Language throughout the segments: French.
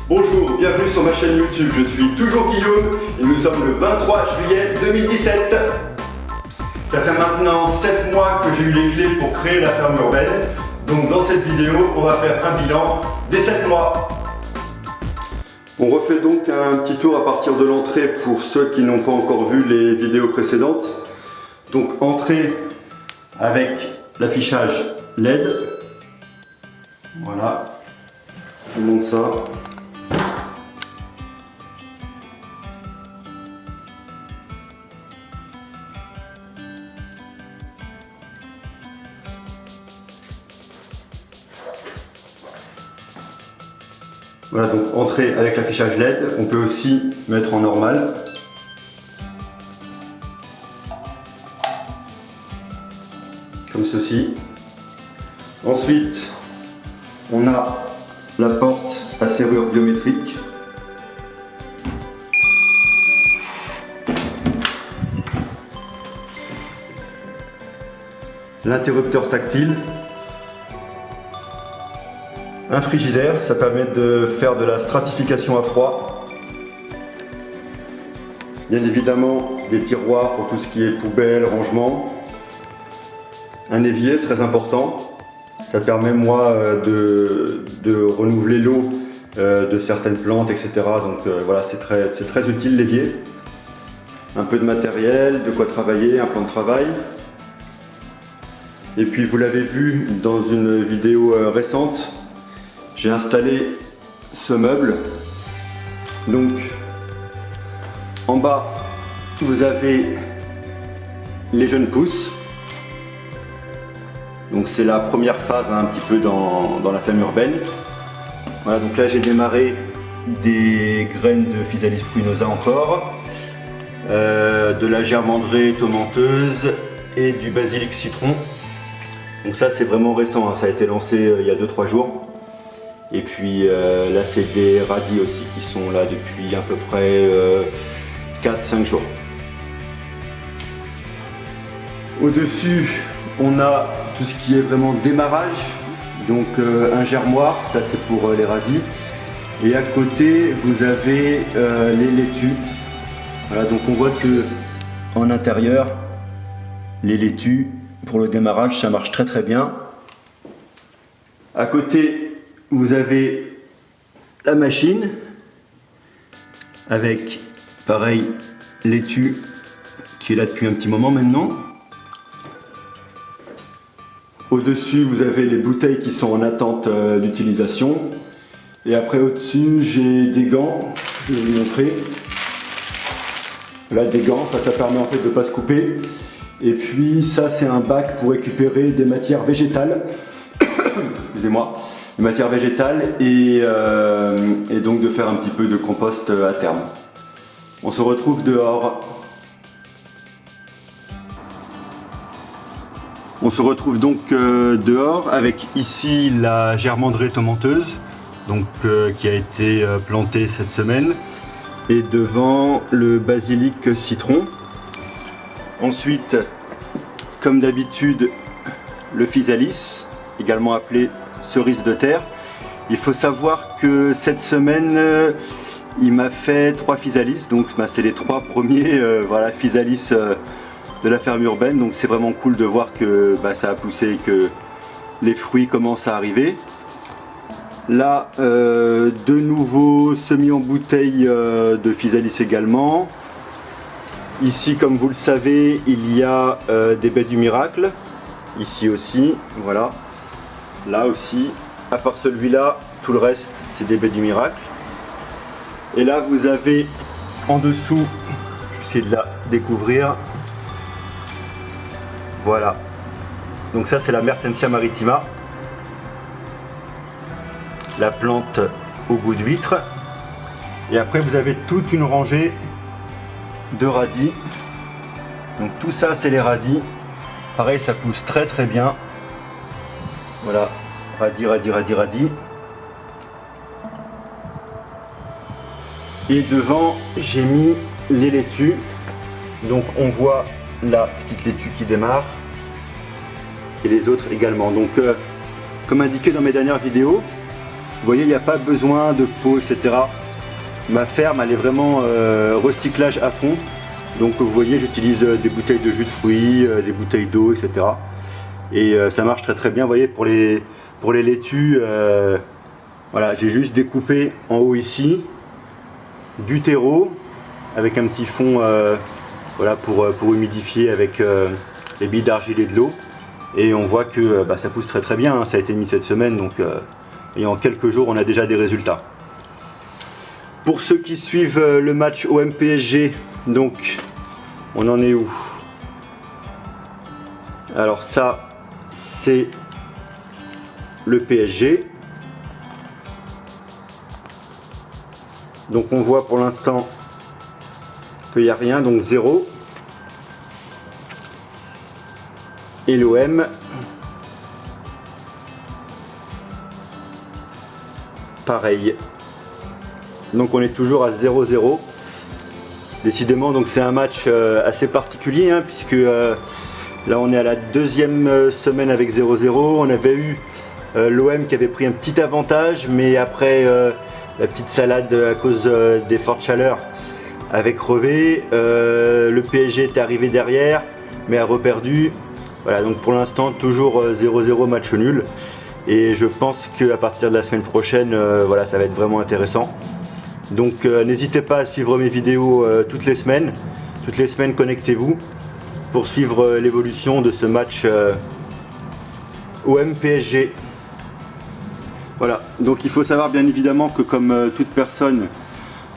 Bonjour, bienvenue sur ma chaîne YouTube, je suis toujours Guillaume et nous sommes le 23 juillet 2017. Ça fait maintenant 7 mois que j'ai eu les clés pour créer la ferme urbaine. Donc dans cette vidéo, on va faire un bilan des 7 mois. On refait donc un petit tour à partir de l'entrée pour ceux qui n'ont pas encore vu les vidéos précédentes. Donc entrée avec l'affichage LED. Voilà, je vous montre ça. Voilà, donc entrée avec l'affichage LED, on peut aussi mettre en normal. Comme ceci. Ensuite, on a la porte à serrure biométrique. L'interrupteur tactile. Un frigidaire, ça permet de faire de la stratification à froid. Bien évidemment, des tiroirs pour tout ce qui est poubelle, rangement. Un évier, très important. Ça permet, moi, de renouveler l'eau de certaines plantes, etc. Donc voilà, c'est très utile, l'évier. Un peu de matériel, de quoi travailler, un plan de travail. Et puis, vous l'avez vu dans une vidéo récente, j'ai installé ce meuble. Donc en bas vous avez les jeunes pousses. Donc c'est la première phase un petit peu dans la ferme urbaine. Voilà, donc là j'ai démarré des graines de Physalis pruinosa encore, de la germandrée tomenteuse et du basilic citron. Donc ça c'est vraiment récent, hein, ça a été lancé il y a 2-3 jours. Et puis là c'est des radis aussi qui sont là depuis à peu près 4-5 jours. Au-dessus on a tout ce qui est vraiment démarrage, donc un germoir, ça c'est pour les radis. Et à côté vous avez les laitues. Voilà, donc on voit que en intérieur les laitues pour le démarrage ça marche très bien. À côté vous avez la machine avec pareil laitue qui est là depuis un petit moment maintenant. Au-dessus vous avez les bouteilles qui sont en attente d'utilisation. Et après au-dessus j'ai des gants, je vais vous montrer. Là des gants, ça permet en fait de ne pas se couper. Et puis ça c'est un bac pour récupérer des matières végétales. Excusez-moi. De matière végétale et donc de faire un petit peu de compost à terme. On se retrouve dehors. On se retrouve donc dehors avec ici la germandrée tomenteuse donc, qui a été plantée cette semaine et devant le basilic citron. Ensuite, comme d'habitude, le physalis, également appelé cerise de terre. Il faut savoir que cette semaine il m'a fait 3 physalis, donc c'est les 3 premiers voilà, physalis de la ferme urbaine, donc c'est vraiment cool de voir que ça a poussé et que les fruits commencent à arriver. Là de nouveaux semis en bouteille de physalis également. Ici comme vous le savez il y a des baies du miracle, ici aussi, voilà. Là aussi, à part celui-là, tout le reste c'est des baies du miracle. Et là vous avez en dessous, je vais essayer de la découvrir. Voilà. Donc ça c'est la Mertensia maritima. La plante au goût d'huître. Et après vous avez toute une rangée de radis. Donc tout ça c'est les radis. Pareil ça pousse très bien. Voilà, radis. Et devant, j'ai mis les laitues. Donc on voit la petite laitue qui démarre. Et les autres également. Donc comme indiqué dans mes dernières vidéos, Vous voyez, il n'y a pas besoin de pot, etc. Ma ferme, elle est vraiment recyclage à fond. Donc vous voyez, j'utilise des bouteilles de jus de fruits, des bouteilles d'eau, etc. Et ça marche très très bien. Vous voyez, pour les laitues, voilà, j'ai juste découpé en haut ici du terreau avec un petit fond voilà, pour humidifier avec les billes d'argile et de l'eau. Et on voit que ça pousse très très bien, hein. Ça a été mis cette semaine, donc et en quelques jours on a déjà des résultats. Pour ceux qui suivent le match OM-PSG, donc on en est où? Alors ça c'est le PSG. Donc on voit pour l'instant qu'il n'y a rien, donc 0. Et l'OM, pareil. Donc on est toujours à 0-0. Décidément, donc c'est un match assez particulier, hein, puisque là on est à la deuxième semaine avec 0-0. On avait eu l'OM qui avait pris un petit avantage, mais après la petite salade à cause des fortes chaleurs avec crevé. Le PSG est arrivé derrière, mais a reperdu. Voilà, donc pour l'instant toujours 0-0, match nul. Et je pense qu'à partir de la semaine prochaine, voilà, ça va être vraiment intéressant. Donc n'hésitez pas à suivre mes vidéos toutes les semaines. Toutes les semaines, connectez-vous pour suivre l'évolution de ce match OM-PSG. Voilà, donc il faut savoir bien évidemment que comme toute personne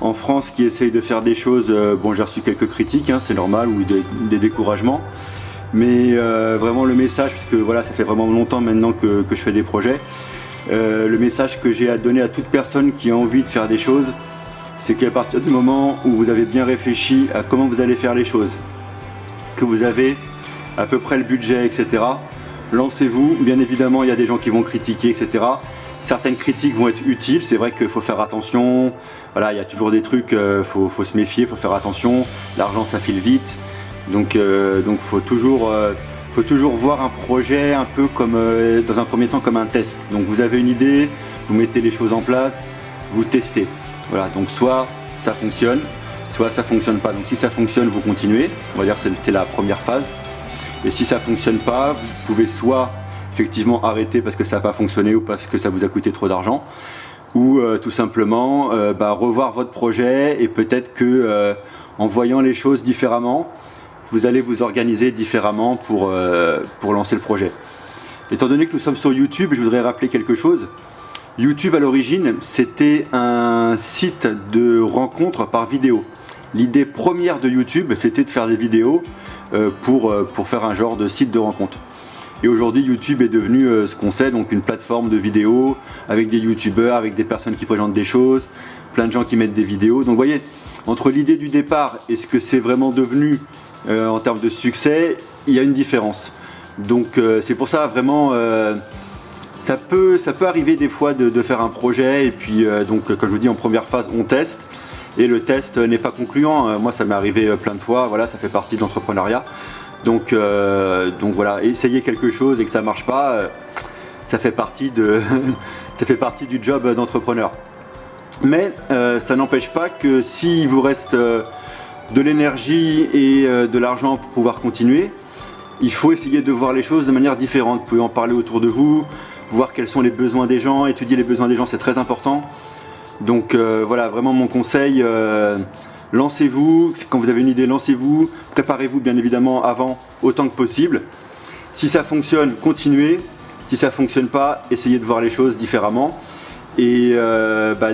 en France qui essaye de faire des choses, bon, j'ai reçu quelques critiques, hein, c'est normal, ou des découragements. Mais vraiment le message, puisque voilà, ça fait vraiment longtemps maintenant que je fais des projets, le message que j'ai à donner à toute personne qui a envie de faire des choses, c'est qu'à partir du moment où vous avez bien réfléchi à comment vous allez faire les choses, que vous avez à peu près le budget, etc., lancez-vous. Bien évidemment, il y a des gens qui vont critiquer, etc. Certaines critiques vont être utiles, c'est vrai qu'il faut faire attention, voilà, il y a toujours des trucs, faut se méfier, il faut faire attention, l'argent ça file vite. Donc faut toujours voir un projet un peu comme dans un premier temps comme un test. Donc vous avez une idée, vous mettez les choses en place, vous testez. Voilà, donc soit ça fonctionne, soit ça fonctionne pas. Donc si ça fonctionne, vous continuez. On va dire que c'était la première phase. Et si ça fonctionne pas, vous pouvez soit effectivement arrêter parce que ça n'a pas fonctionné ou parce que ça vous a coûté trop d'argent, ou tout simplement revoir votre projet et peut-être que en voyant les choses différemment, vous allez vous organiser différemment pour lancer le projet. Étant donné que nous sommes sur YouTube, je voudrais rappeler quelque chose. YouTube à l'origine, c'était un site de rencontres par vidéo. L'idée première de YouTube, c'était de faire des vidéos pour faire un genre de site de rencontre. Et aujourd'hui, YouTube est devenu ce qu'on sait, donc une plateforme de vidéos avec des youtubeurs, avec des personnes qui présentent des choses, plein de gens qui mettent des vidéos. Donc vous voyez, entre l'idée du départ et ce que c'est vraiment devenu en termes de succès, il y a une différence. Donc c'est pour ça vraiment ça peut arriver des fois de faire un projet et puis donc comme je vous dis, en première phase on teste et le test n'est pas concluant. Moi ça m'est arrivé plein de fois, voilà, ça fait partie de l'entrepreneuriat. Donc voilà, essayer quelque chose et que ça marche pas, ça fait partie ça fait partie du job d'entrepreneur. Mais ça n'empêche pas que s'il vous reste de l'énergie et de l'argent pour pouvoir continuer, il faut essayer de voir les choses de manière différente. Vous pouvez en parler autour de vous, voir quels sont les besoins des gens, étudier les besoins des gens, c'est très important. Donc voilà, vraiment mon conseil, lancez-vous, quand vous avez une idée, lancez-vous, préparez-vous bien évidemment avant autant que possible. Si ça fonctionne, continuez. Si ça fonctionne pas, essayez de voir les choses différemment. Et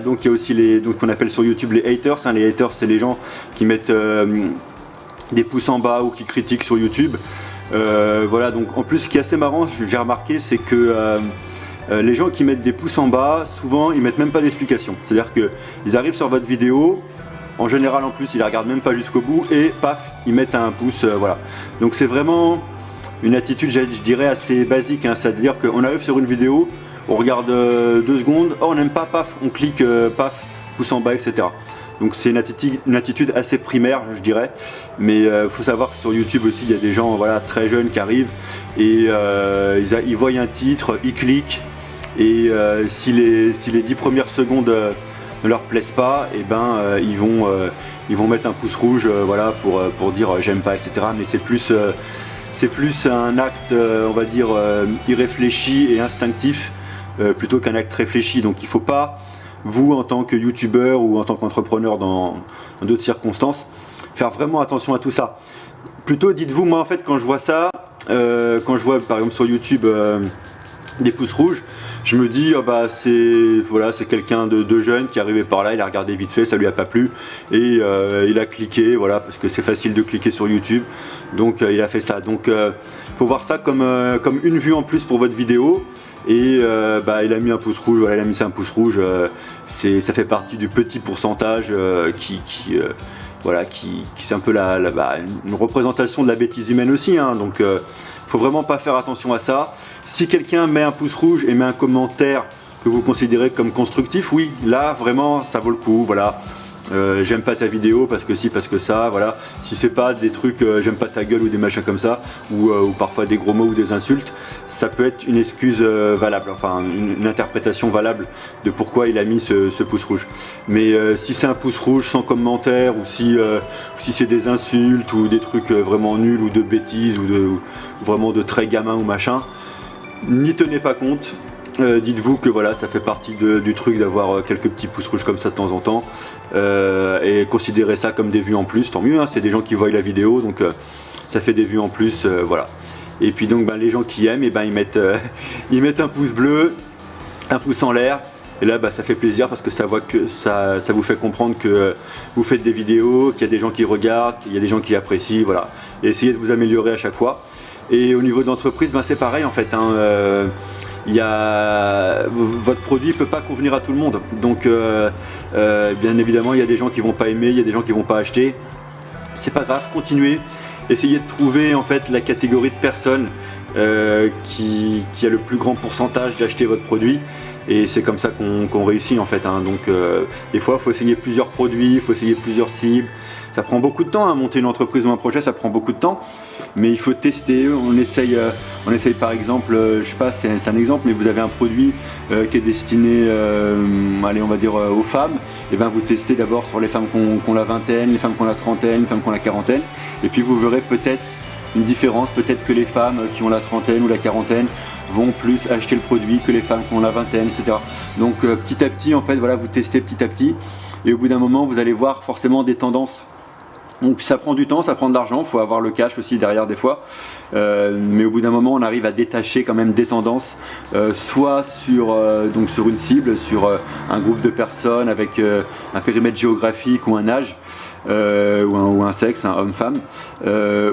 donc il y a aussi donc qu'on appelle sur YouTube les haters. Hein. Les haters, c'est les gens qui mettent des pouces en bas ou qui critiquent sur YouTube. Voilà, donc en plus ce qui est assez marrant, j'ai remarqué, c'est que les gens qui mettent des pouces en bas, souvent ils mettent même pas d'explication. C'est-à-dire qu'ils arrivent sur votre vidéo, en général en plus ils la regardent même pas jusqu'au bout et paf, ils mettent un pouce, voilà. Donc c'est vraiment une attitude, je dirais, assez basique, hein. C'est-à-dire qu'on arrive sur une vidéo, on regarde 2 secondes, oh on n'aime pas, paf, on clique, paf, pouce en bas, etc. Donc c'est une attitude assez primaire, je dirais. Mais faut savoir que sur YouTube aussi, il y a des gens, voilà, très jeunes qui arrivent et ils voient un titre, ils cliquent Et si les 10 premières secondes ne leur plaisent pas, et ben ils vont mettre un pouce rouge, voilà, pour dire j'aime pas, etc. Mais c'est plus un acte, on va dire, irréfléchi et instinctif, plutôt qu'un acte réfléchi. Donc il faut pas, vous en tant que youtubeur ou en tant qu'entrepreneur dans d'autres circonstances, faire vraiment attention à tout ça. Plutôt dites-vous, moi en fait quand je vois ça, quand je vois par exemple sur YouTube des pouces rouges, je me dis bah c'est quelqu'un de jeune qui est arrivé par là, il a regardé vite fait, ça lui a pas plu et il a cliqué, voilà, parce que c'est facile de cliquer sur YouTube, donc il a fait ça. Donc faut voir ça comme une vue en plus pour votre vidéo. Et il a mis un pouce rouge, voilà, il a mis un pouce rouge, ça fait partie du petit pourcentage qui c'est un peu une représentation de la bêtise humaine aussi, hein, donc faut vraiment pas faire attention à ça. Si quelqu'un met un pouce rouge et met un commentaire que vous considérez comme constructif, oui, là vraiment ça vaut le coup, voilà. J'aime pas ta vidéo parce que si, parce que ça, voilà. Si c'est pas des trucs j'aime pas ta gueule ou des machins comme ça, ou parfois des gros mots ou des insultes, ça peut être une excuse valable, enfin une interprétation valable de pourquoi il a mis ce pouce rouge. Mais si c'est un pouce rouge sans commentaire, ou si c'est des insultes ou des trucs vraiment nuls ou de bêtises ou vraiment de très gamin ou machin, n'y tenez pas compte. Dites-vous que voilà, ça fait partie du truc d'avoir quelques petits pouces rouges comme ça de temps en temps, et considérez ça comme des vues en plus, tant mieux, hein, c'est des gens qui voient la vidéo, donc ça fait des vues en plus, voilà. Et puis donc les gens qui aiment, ils mettent un pouce bleu, un pouce en l'air, et là ça fait plaisir parce que ça vous fait comprendre que vous faites des vidéos, qu'il y a des gens qui regardent, qu'il y a des gens qui apprécient, voilà. Et essayez de vous améliorer à chaque fois. Et au niveau de l'entreprise, c'est pareil en fait, hein, votre produit ne peut pas convenir à tout le monde, donc bien évidemment il y a des gens qui vont pas aimer, il y a des gens qui vont pas acheter, c'est pas grave, continuez, essayez de trouver en fait la catégorie de personnes qui a le plus grand pourcentage d'acheter votre produit, et c'est comme ça qu'on réussit en fait, hein. Donc des fois il faut essayer plusieurs produits, il faut essayer plusieurs cibles. Ça prend beaucoup de temps, hein, monter une entreprise ou un projet, ça prend beaucoup de temps, mais il faut tester. On essaye par exemple, je sais pas, c'est un exemple, mais vous avez un produit qui est destiné, allez, on va dire aux femmes, et ben vous testez d'abord sur les femmes qui ont la vingtaine, les femmes qui ont la trentaine, les femmes qui ont la quarantaine, et puis vous verrez peut-être une différence, peut-être que les femmes qui ont la trentaine ou la quarantaine vont plus acheter le produit que les femmes qui ont la vingtaine, etc. Donc petit à petit, en fait, voilà, vous testez petit à petit, et au bout d'un moment, vous allez voir forcément des tendances. Donc ça prend du temps, ça prend de l'argent, il faut avoir le cash aussi derrière des fois, mais au bout d'un moment on arrive à détacher quand même des tendances, soit sur une cible, sur un groupe de personnes avec un périmètre géographique ou un âge, ou un sexe, un homme-femme,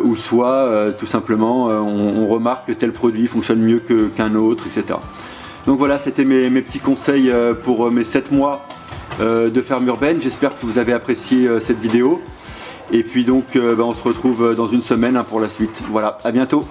ou soit tout simplement on remarque que tel produit fonctionne mieux qu'un autre, etc. Donc voilà, c'était mes petits conseils pour mes 7 mois de ferme urbaine. J'espère que vous avez apprécié cette vidéo. Et puis donc on se retrouve dans une semaine, hein, pour la suite. Voilà, à bientôt.